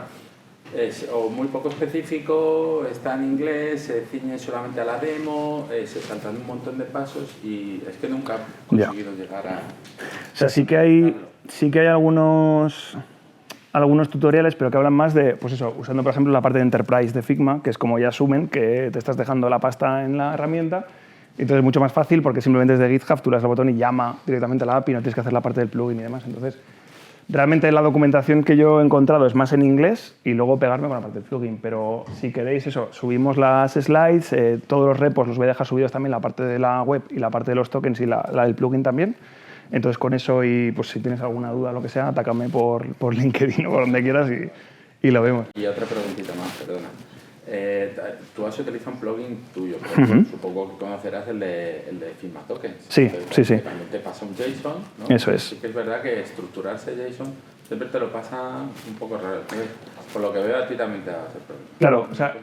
es o muy poco específico, está en inglés, se ciñe solamente a la demo, se saltan un montón de pasos y es que nunca he conseguido llegar a...
O sea, sí que hay algunos tutoriales, pero que hablan más de, pues eso, usando por ejemplo la parte de Enterprise de Figma, que es como ya asumen que te estás dejando la pasta en la herramienta, entonces es mucho más fácil porque simplemente desde GitHub tú le das al botón y llama directamente a la API, no tienes que hacer la parte del plugin y demás. Entonces, realmente la documentación que yo he encontrado es más en inglés y luego pegarme con la parte del plugin, pero si queréis eso, subimos las slides, todos los repos los voy a dejar subidos también, la parte de la web y la parte de los tokens y la del plugin también. Entonces, con eso, y pues si tienes alguna duda o lo que sea, atácame por LinkedIn o por donde quieras y lo vemos.
Y otra preguntita más, perdona. Tú has utilizado un plugin tuyo, pero supongo que conocerás el de Figma Tokens.
Sí,
entonces,
sí.
También te pasa un JSON, ¿no?
Eso es.
Sí que es verdad que estructurarse JSON siempre te lo pasa un poco raro. Por lo que veo, a ti también te va a hacer problema.
Claro, o sea,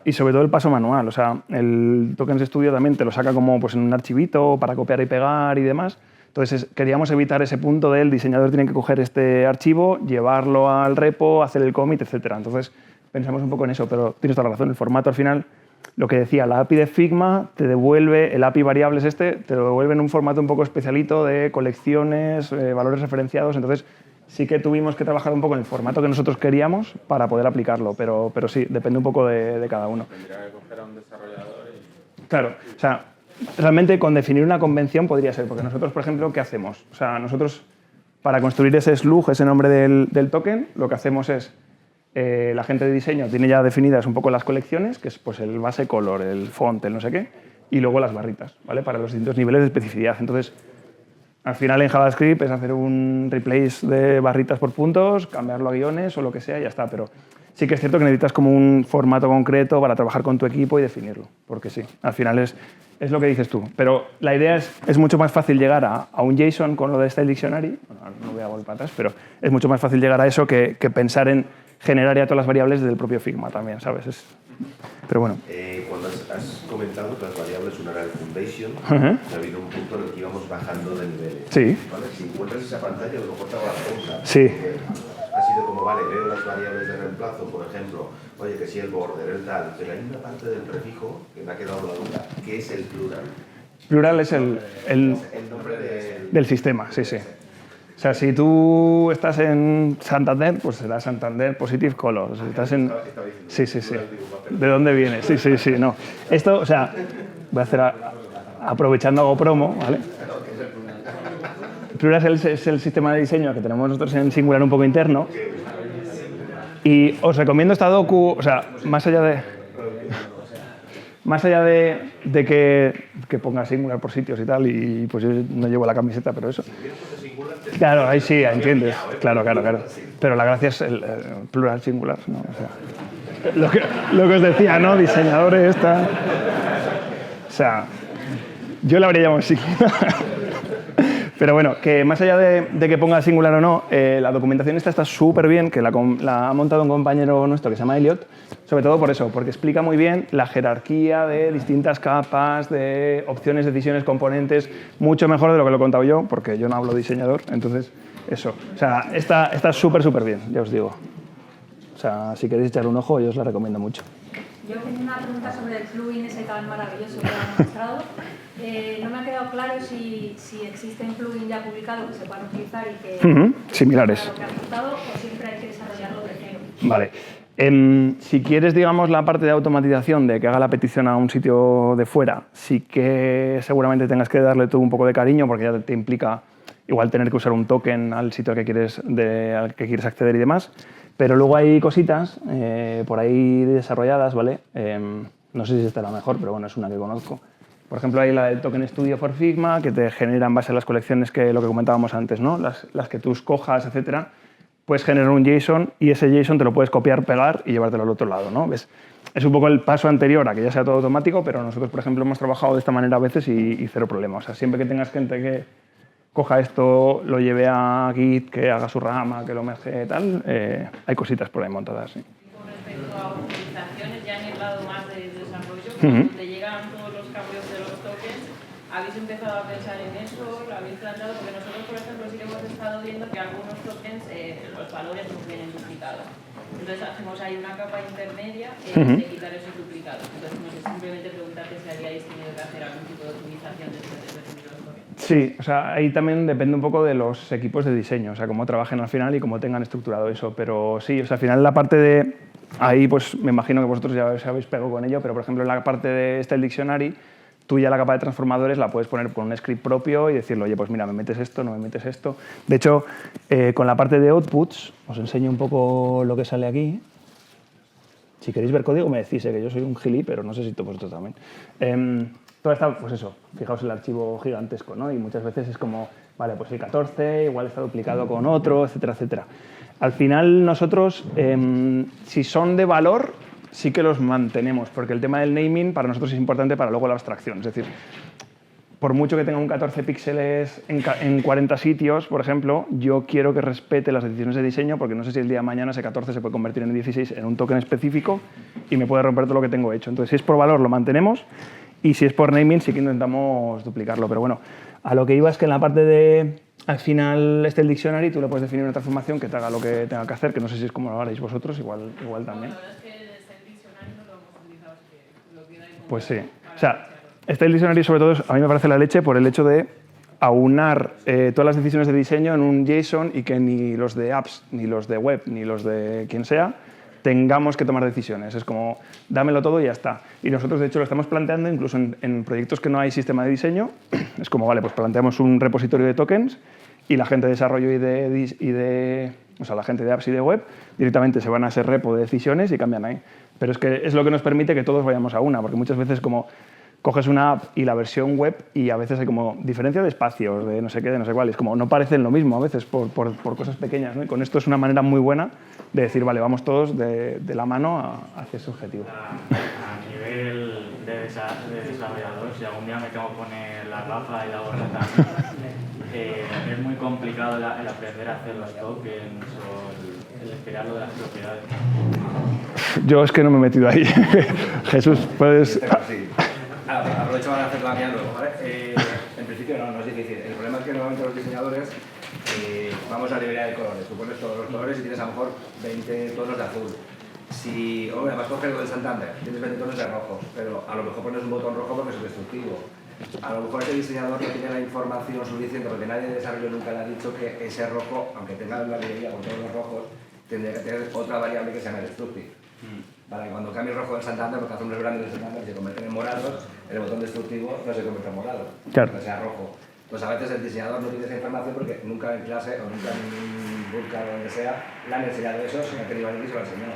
y sobre todo el paso manual. O sea, el Tokens Studio también te lo saca como pues, en un archivito para copiar y pegar y demás. Entonces, queríamos evitar ese punto del diseñador tiene que coger este archivo, llevarlo al repo, hacer el commit, etc. Entonces, pensamos un poco en eso, pero tienes toda la razón. El formato, al final, lo que decía, la API de Figma te devuelve, el API variables te lo devuelve en un formato un poco especialito de colecciones, valores referenciados. Entonces, sí que tuvimos que trabajar un poco en el formato que nosotros queríamos para poder aplicarlo, pero sí, depende un poco de cada uno.
Tendría que coger a un desarrollador y...
Claro, o sea, realmente con definir una convención podría ser, porque nosotros, por ejemplo, ¿qué hacemos? O sea, nosotros, para construir ese slug, ese nombre del token, lo que hacemos es, la gente de diseño tiene ya definidas un poco las colecciones, que es pues, el base color, el font, el no sé qué, y luego las barritas, ¿vale? Para los distintos niveles de especificidad. Entonces, al final en JavaScript es hacer un replace de barritas por puntos, cambiarlo a guiones o lo que sea y ya está, pero sí que es cierto que necesitas como un formato concreto para trabajar con tu equipo y definirlo, porque sí, al final es lo que dices tú. Pero la idea es mucho más fácil llegar a un JSON con lo de Style Dictionary, bueno, no voy a volver para atrás, pero es mucho más fácil llegar a eso que pensar en generar ya todas las variables desde el propio Figma también, ¿sabes? Pero bueno.
Cuando has comentado que las variables, una era el Foundation, ha habido un punto en el que íbamos bajando de niveles.
Sí.
¿Vale? Si encuentras esa pantalla, a lo mejor te hago la pregunta.
Sí.
Ha sido como, vale, veo las variables de reemplazo, por ejemplo, oye, que si el border, el tal, pero hay una parte del prefijo que me ha quedado la duda, ¿qué es el plural?
Plural es el
nombre
del sistema, sí, sí. O sea, si tú estás en Santander, pues será Santander Positive Color. Si estás en... Sí, sí, sí. ¿De dónde viene? Sí, sí, sí. No. Esto, o sea, voy a hacer aprovechando hago promo, ¿vale? Plural es el sistema de diseño que tenemos nosotros en Singular un poco interno. Y os recomiendo esta docu, o sea, más allá de que ponga Singular por sitios y tal, y pues yo no llevo la camiseta, pero eso. Claro, ahí sí, entiendes. Claro. Pero la gracia es el plural singular, ¿no? O sea, lo que os decía, ¿no? Diseñadores, tal. O sea, yo la habría llamado así. Pero bueno, que más allá de que ponga singular o no, la documentación esta está súper bien, que la ha montado un compañero nuestro que se llama Elliot, sobre todo por eso, porque explica muy bien la jerarquía de distintas capas, de opciones, decisiones, componentes, mucho mejor de lo que lo he contado yo, porque yo no hablo diseñador, entonces eso. O sea, está súper, súper bien, ya os digo. O sea, si queréis echar un ojo, yo os la recomiendo mucho.
Yo tengo una pregunta sobre el plugin ese tan maravilloso que han mostrado. No me ha quedado claro si existen plugins ya publicados que se puedan utilizar y que...
Similares.
Lo que ha aportado, o siempre hay que desarrollarlo de cero.
Vale. Si quieres, digamos, la parte de automatización de que haga la petición a un sitio de fuera, sí que seguramente tengas que darle tú un poco de cariño porque ya te implica igual tener que usar un token al sitio al que quieres acceder y demás. Pero luego hay cositas por ahí desarrolladas, ¿vale? No sé si esta es la mejor, pero bueno, es una que conozco. Por ejemplo, hay la del Token Studio for Figma, que te genera en base a las colecciones lo que comentábamos antes, ¿no? Las que tú escojas, etcétera. Puedes generar un JSON y ese JSON te lo puedes copiar, pegar y llevártelo al otro lado, ¿no? ¿Ves? Es un poco el paso anterior a que ya sea todo automático, pero nosotros, por ejemplo, hemos trabajado de esta manera a veces y cero problema. O sea, siempre que tengas gente que coja esto, lo lleve a Git, que haga su rama, que lo merge y tal, hay cositas por ahí montadas, sí.
Con respecto a optimizaciones, ya en el lado más de desarrollo, donde llegan todos los cambios de los tokens, ¿habéis empezado a pensar en eso? ¿Lo habéis planteado? Porque nosotros, por ejemplo, sí que hemos estado viendo que algunos tokens, los valores nos vienen duplicados. Entonces hacemos ahí una capa intermedia de quitar esos duplicados. Entonces, no sé, simplemente preguntarte si habíais tenido que hacer algún tipo de optimización después de definir los tokens.
Sí, o sea, ahí también depende un poco de los equipos de diseño, o sea, cómo trabajen al final y cómo tengan estructurado eso. Pero sí, o sea, al final la parte de... Ahí, pues, me imagino que vosotros ya os habéis pegado con ello, pero, por ejemplo, en la parte de el dictionary, tú ya la capa de transformadores la puedes poner con un script propio y decirle, oye, pues mira, me metes esto, no me metes esto. De hecho, con la parte de outputs, os enseño un poco lo que sale aquí. Si queréis ver código, me decís, que yo soy un gilí, pero no sé si vosotros también. Todo está, pues eso, fijaos el archivo gigantesco, ¿no? Y muchas veces es como, vale, pues el 14 igual está duplicado con otro, etcétera, etcétera. Al final nosotros, si son de valor, sí que los mantenemos, porque el tema del naming para nosotros es importante para luego la abstracción. Es decir, por mucho que tenga un 14 píxeles en 40 sitios, por ejemplo, yo quiero que respete las decisiones de diseño, porque no sé si el día de mañana ese 14 se puede convertir en 16 en un token específico y me puede romper todo lo que tengo hecho. Entonces, si es por valor, lo mantenemos, y si es por naming, sí que intentamos duplicarlo. Pero bueno, a lo que iba es que en la parte de, al final, el dictionary, tú le puedes definir una transformación que te haga lo que tenga que hacer, que no sé si es como lo haréis vosotros, igual también.
La verdad es que el diccionario no lo hemos utilizado, es que lo que da en
Pues sí. O sea, dictionary sobre todo a mí me parece la leche por el hecho de aunar todas las decisiones de diseño en un JSON y que ni los de apps, ni los de web, ni los de quien sea, tengamos que tomar decisiones. Es como, dámelo todo y ya está. Y nosotros, de hecho, lo estamos planteando incluso en proyectos que no hay sistema de diseño. Es como, vale, pues planteamos un repositorio de tokens y la gente de desarrollo o sea, la gente de apps y de web directamente se van a ese repo de decisiones y cambian ahí. Pero es que es lo que nos permite que todos vayamos a una, porque muchas veces como coges una app y la versión web y a veces hay como diferencia de espacios, de no sé qué, de no sé cuál. Es como no parecen lo mismo a veces por cosas pequeñas, ¿no? Y con esto es una manera muy buena de decir, vale, vamos todos de la mano hacia ese objetivo.
A nivel de desarrollador, si algún día me tengo que poner la gafa y la gorra también, es muy complicado el aprender a hacer los tokens o el esperar lo de las propiedades.
Yo es que no me he metido ahí. Jesús, puedes...
Sí. Aprovecho para hacer la mía luego, ¿vale? En principio no es difícil. El problema es que normalmente los diseñadores vamos a la librería de colores. Tú pones todos los colores y tienes a lo mejor 20 tonos de azul. Si, hombre, vas a coger el del Santander, tienes 20 tonos de rojos, pero a lo mejor pones un botón rojo porque es destructivo. A lo mejor ese diseñador no tiene la información suficiente porque nadie de desarrollo nunca le ha dicho que ese rojo, aunque tenga la librería con todos los rojos, tendría que tener otra variable que se llama destructive. Para que cuando cambies rojo del Santander, porque hace unos grandes de Santander se convierten en morados, el botón destructivo no se convierte en morado,
claro,
que sea rojo. Pues a veces el diseñador no tiene esa información porque nunca en clase o nunca en un bootcamp o donde sea le han enseñado eso, sin que nadie se lo enseñó.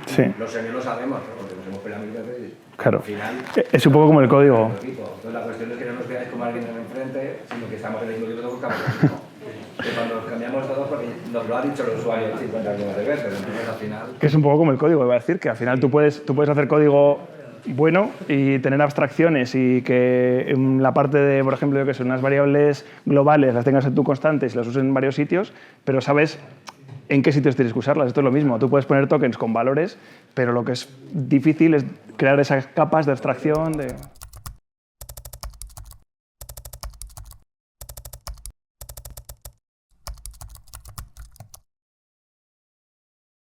Sí.
Los seniors lo sabemos, porque nos hemos peleado mil veces.
Claro.
Al final,
Es un poco como el código.
Entonces la cuestión es que no nos veáis como alguien en enfrente, sino que estamos en el mismo equipo y buscamos lo mismo. que cuando cambiamos todo, porque nos lo ha dicho el usuario 50 millones de veces, entonces al final...
Que es un poco como el código, iba a decir, que al final tú puedes hacer código bueno y tener abstracciones y que en la parte de, por ejemplo, yo que sé, unas variables globales las tengas en tu constantes y las uses en varios sitios, pero sabes en qué sitios tienes que usarlas. Esto es lo mismo. Tú puedes poner tokens con valores, pero lo que es difícil es crear esas capas de abstracción.